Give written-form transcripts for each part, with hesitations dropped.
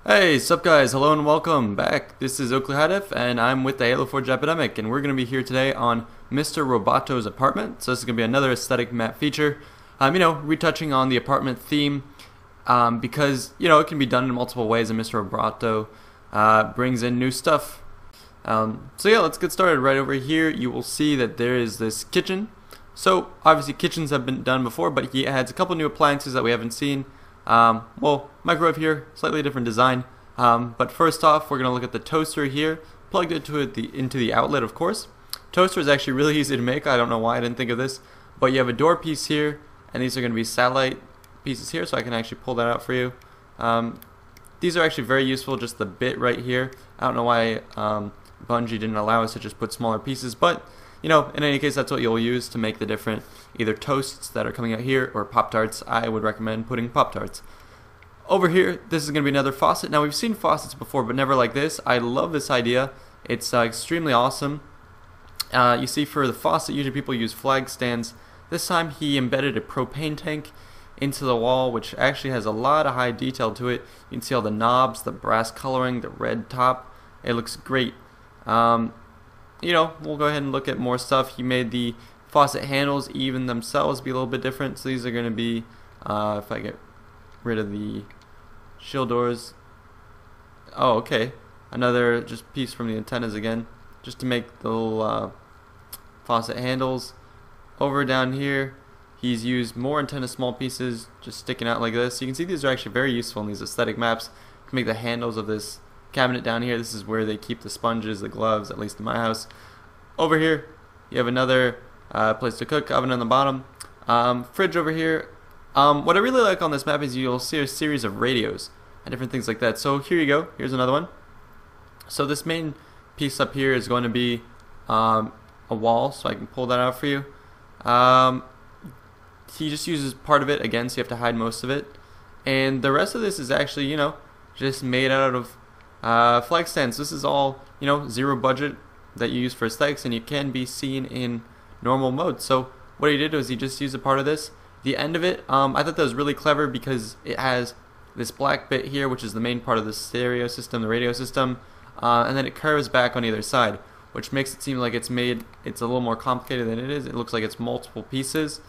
Hey, sup guys, hello and welcome back. This is Oakley Hidef and I'm with the Halo Forge Epidemic, and we're going to be here today on Mr. Roboto's apartment. So this is going to be another aesthetic map feature. Retouching on the apartment theme because, it can be done in multiple ways, and Mr. Roboto brings in new stuff. Let's get started. Right over here you will see that there is this kitchen. So obviously kitchens have been done before, but he adds a couple new appliances that we haven't seen. Microwave here, slightly different design. But first off, we're going to look at the toaster here, plugged into the outlet, of course. Toaster is actually really easy to make. I don't know why I didn't think of this. But you have a door piece here, and these are going to be satellite pieces here, so I can actually pull that out for you. These are actually very useful, just the bit right here. I don't know why Bungie didn't allow us to just put smaller pieces, but in any case, that's what you'll use to make the different either toasts that are coming out here or Pop-Tarts. I would recommend putting Pop-Tarts. Over here, this is going to be another faucet. Now, we've seen faucets before, but never like this. I love this idea. It's extremely awesome. You see, for the faucet, usually people use flag stands. This time, he embedded a propane tank into the wall, which actually has a lot of high detail to it. You can see all the knobs, the brass coloring, the red top. It looks great. We'll go ahead and look at more stuff. He made the faucet handles even themselves be a little bit different. So these are going to be, if I get rid of the shield doors. Oh, okay. Another just piece from the antennas again, just to make the little faucet handles. Over down here, he's used more antenna small pieces just sticking out like this. You can see these are actually very useful in these aesthetic maps to make the handles of this cabinet down here. This is where they keep the sponges, the gloves, at least in my house. Over here, you have another place to cook, oven on the bottom. Fridge over here. What I really like on this map is you'll see a series of radios and different things like that. So here you go. Here's another one. So this main piece up here is going to be a wall, so I can pull that out for you. He just uses part of it again, so you have to hide most of it. And the rest of this is actually, just made out of flag stands. This is all, zero budget that you use for aesthetics, and you can be seen in normal mode. So what he did was he just used a part of this. The end of it, I thought that was really clever because it has this black bit here, which is the main part of the stereo system, the radio system, and then it curves back on either side, which makes it seem like it's a little more complicated than it is. It looks like it's multiple pieces.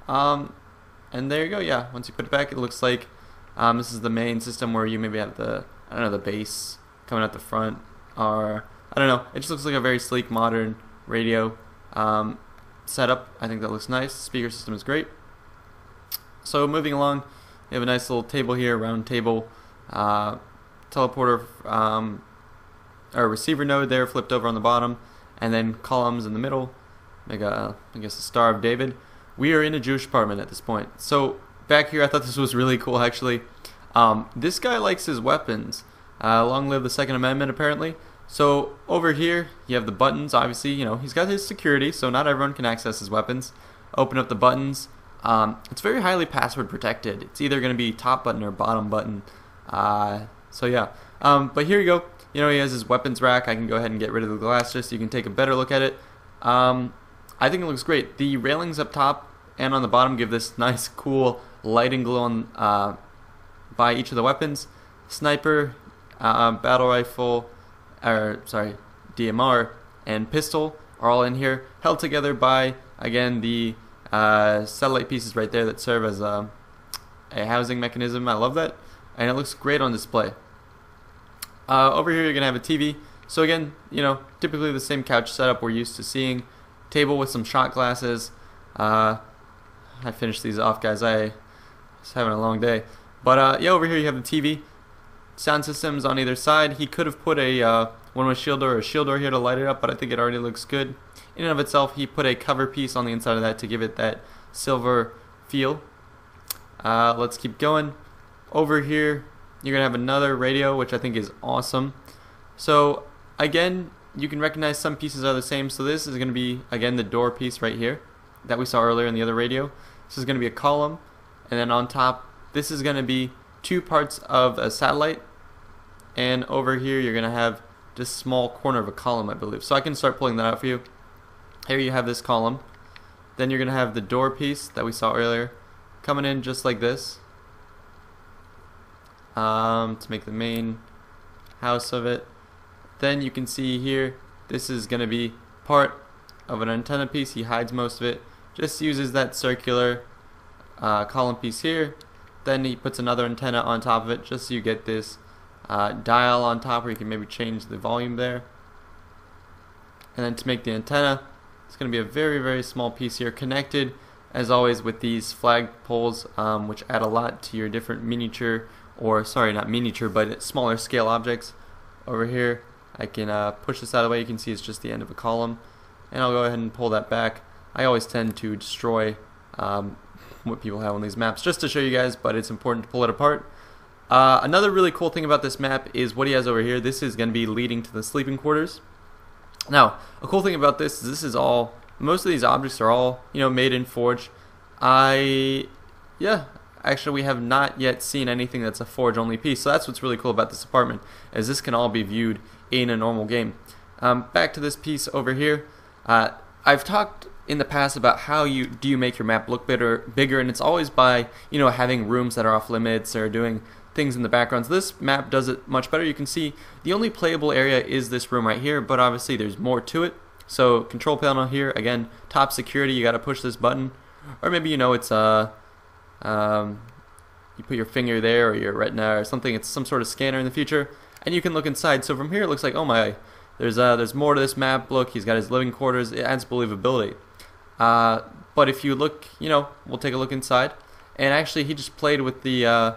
And there you go. Yeah, once you put it back, it looks like this is the main system where you maybe have the bass coming out the front, or I don't know. It just looks like a very sleek, modern radio setup. I think that looks nice. The speaker system is great. So moving along, we have a nice little table here, round table, teleporter, or receiver node there, flipped over on the bottom, and then columns in the middle. Like I guess a Star of David. We are in a Jewish apartment at this point. So back here, I thought this was really cool actually. This guy likes his weapons. Long live the Second Amendment, apparently. So over here, you have the buttons. Obviously, he's got his security, so not everyone can access his weapons. Open up the buttons. It's very highly password protected. It's either going to be top button or bottom button. But here you go. He has his weapons rack. I can go ahead and get rid of the glass just so you can take a better look at it. I think it looks great. The railings up top and on the bottom give this nice, cool lighting glow on by each of the weapons. Sniper, battle rifle, DMR, and pistol are all in here, held together by, again, the satellite pieces right there that serve as a housing mechanism. I love that, and it looks great on display. Over here, you're going to have a TV. So again, typically the same couch setup we're used to seeing. Table with some shot glasses. I finished these off, guys. I was having a long day. But over here you have the TV. Sound systems on either side. He could have put a one with shield door or a shield door here to light it up, but I think it already looks good. In and of itself, he put a cover piece on the inside of that to give it that silver feel. Let's keep going. Over here, you're going to have another radio, which I think is awesome. So, again, you can recognize some pieces are the same. So this is going to be, again, the door piece right here that we saw earlier in the other radio. This is going to be a column, and then on top, this is going to be two parts of a satellite, and over here you're going to have this small corner of a column, I believe. So I can start pulling that out for you. Here you have this column. Then you're going to have the door piece that we saw earlier coming in just like this. to make the main house of it. Then you can see here, this is going to be part of an antenna piece. He hides most of it, just uses that circular column piece here. Then he puts another antenna on top of it, just so you get this dial on top where you can maybe change the volume there. And then to make the antenna, it's going to be a very, very small piece here, connected as always with these flag poles, which add a lot to your different miniature, or sorry, not miniature, but smaller scale objects. Over here, I can push this out of the way. You can see it's just the end of a column, and I'll go ahead and pull that back. I always tend to destroy what people have on these maps just to show you guys, but it's important to pull it apart. Another really cool thing about this map is what he has over here. This is going to be leading to the sleeping quarters. Now, a cool thing about this is most of these objects are all, made in Forge. Actually we have not yet seen anything that's a Forge only piece, so that's what's really cool about this apartment, is this can all be viewed in a normal game. Back to this piece over here. I've talked in the past about how you make your map look bigger, and it's always by, having rooms that are off limits or doing things in the backgrounds. This map does it much better. You can see the only playable area is this room right here, but obviously there's more to it. So control panel here, again, top security, you gotta push this button, or maybe it's you put your finger there or your retina or something. It's some sort of scanner in the future, and you can look inside. So from here it looks like, oh my, there's more to this map. Look, he's got his living quarters. It adds believability. But if you look, we'll take a look inside, and actually he just played with the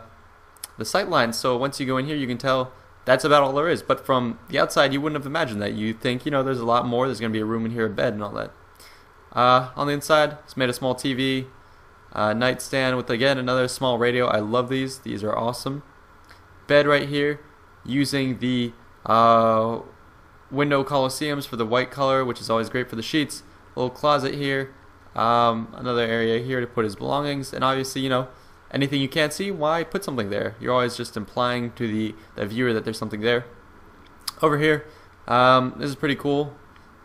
sight lines. So once you go in here, you can tell that's about all there is. But from the outside, you wouldn't have imagined that. You think, there's a lot more. There's going to be a room in here, a bed, and all that. On the inside, it's made a small TV, nightstand with, again, another small radio. I love these. These are awesome. Bed right here, using the window coliseums for the white color, which is always great for the sheets. A little closet here. Another area here to put his belongings. And obviously, anything you can't see, why put something there? You're always just implying to the viewer that there's something there. Over here, this is pretty cool.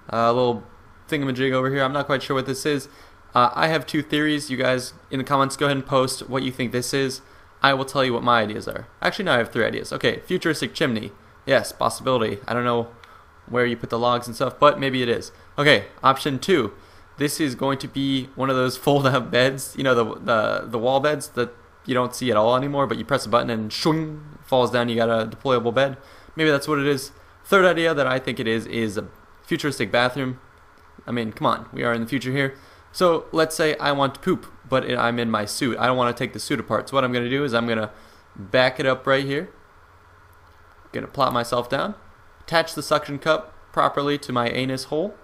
A little thingamajig over here. I'm not quite sure what this is. I have two theories. You guys, in the comments, go ahead and post what you think this is. I will tell you what my ideas are. Actually, no, I have three ideas. Okay, futuristic chimney. Yes, possibility. I don't know where you put the logs and stuff, but maybe it is. Okay, option 2. This is going to be one of those fold-out beds, the wall beds that you don't see at all anymore, but you press a button and shwing, falls down, you got a deployable bed. Maybe that's what it is. Third idea that I think it is a futuristic bathroom. I mean, come on, we are in the future here. So let's say I want to poop, but I'm in my suit. I don't want to take the suit apart. So what I'm going to do is I'm going to back it up right here. I'm going to plop myself down, attach the suction cup properly to my anus hole,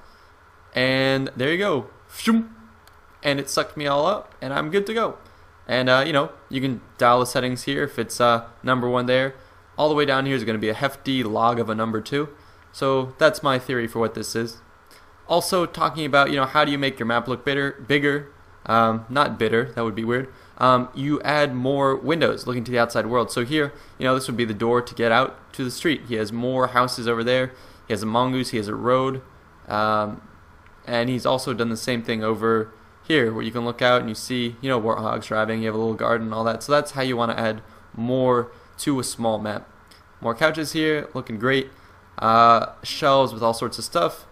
and there you go. And it sucked me all up, and I'm good to go. And you can dial the settings here if it's number 1 there. All the way down here is going to be a hefty log of a number 2. So that's my theory for what this is. Also talking about how do you make your map look bigger? Not bitter, that would be weird. You add more windows looking to the outside world. So here, this would be the door to get out to the street. He has more houses over there. He has a mongoose. He has a road. And he's also done the same thing over here, where you can look out and you see, warthogs driving. You have a little garden and all that. So that's how you want to add more to a small map. More couches here, looking great. Shelves with all sorts of stuff.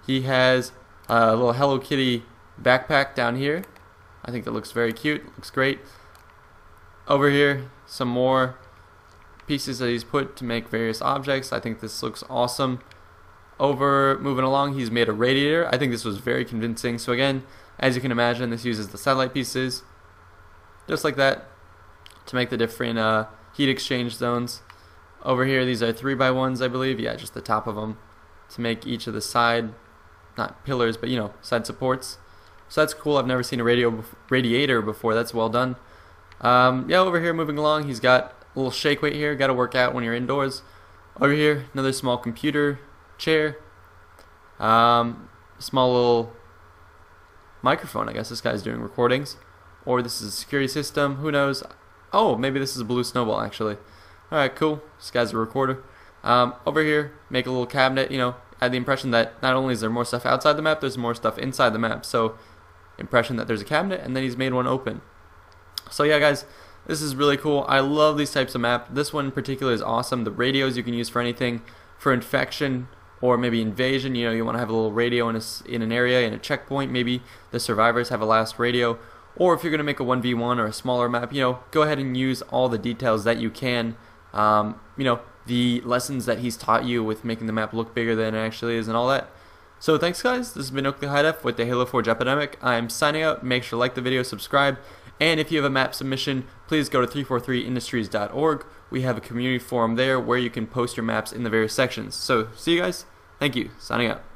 He has a little Hello Kitty backpack down here. I think that looks very cute. Looks great. Over here, some more pieces that he's put to make various objects. I think this looks awesome. Moving along, he's made a radiator. I think this was very convincing. So again, as you can imagine, this uses the satellite pieces, just like that, to make the different heat exchange zones. Over here, these are 3x1s, I believe. Yeah, just the top of them, to make each of the side, not pillars, but side supports. So that's cool. I've never seen a radiator before. That's well done. Yeah, over here, moving along, he's got a little shake weight here. Got to work out when you're indoors. Over here, another small computer chair. Small little microphone. I guess this guy's doing recordings, or this is a security system. Who knows? Oh, maybe this is a blue snowball actually. All right, cool. This guy's a recorder. Over here, make a little cabinet. I had the impression that not only is there more stuff outside the map, there's more stuff inside the map. So, impression that there's a cabinet, and then he's made one open. So yeah, guys, This is really cool. I love these types of map. This one in particular is awesome. The radios you can use for anything, for infection or maybe invasion. You know, you want to have a little radio in an area, in a checkpoint. Maybe the survivors have a last radio. Or if you're going to make a 1v1 or a smaller map, you know, go ahead and use all the details that you can. You know, the lessons that he's taught you with making the map look bigger than it actually is and all that. So thanks guys, this has been Oakley Hidef with the Halo Forge Epidemic. I'm signing out. Make sure to like the video, subscribe, and if you have a map submission, please go to 343industries.org. We have a community forum there where you can post your maps in the various sections. So see you guys. Thank you. Signing out.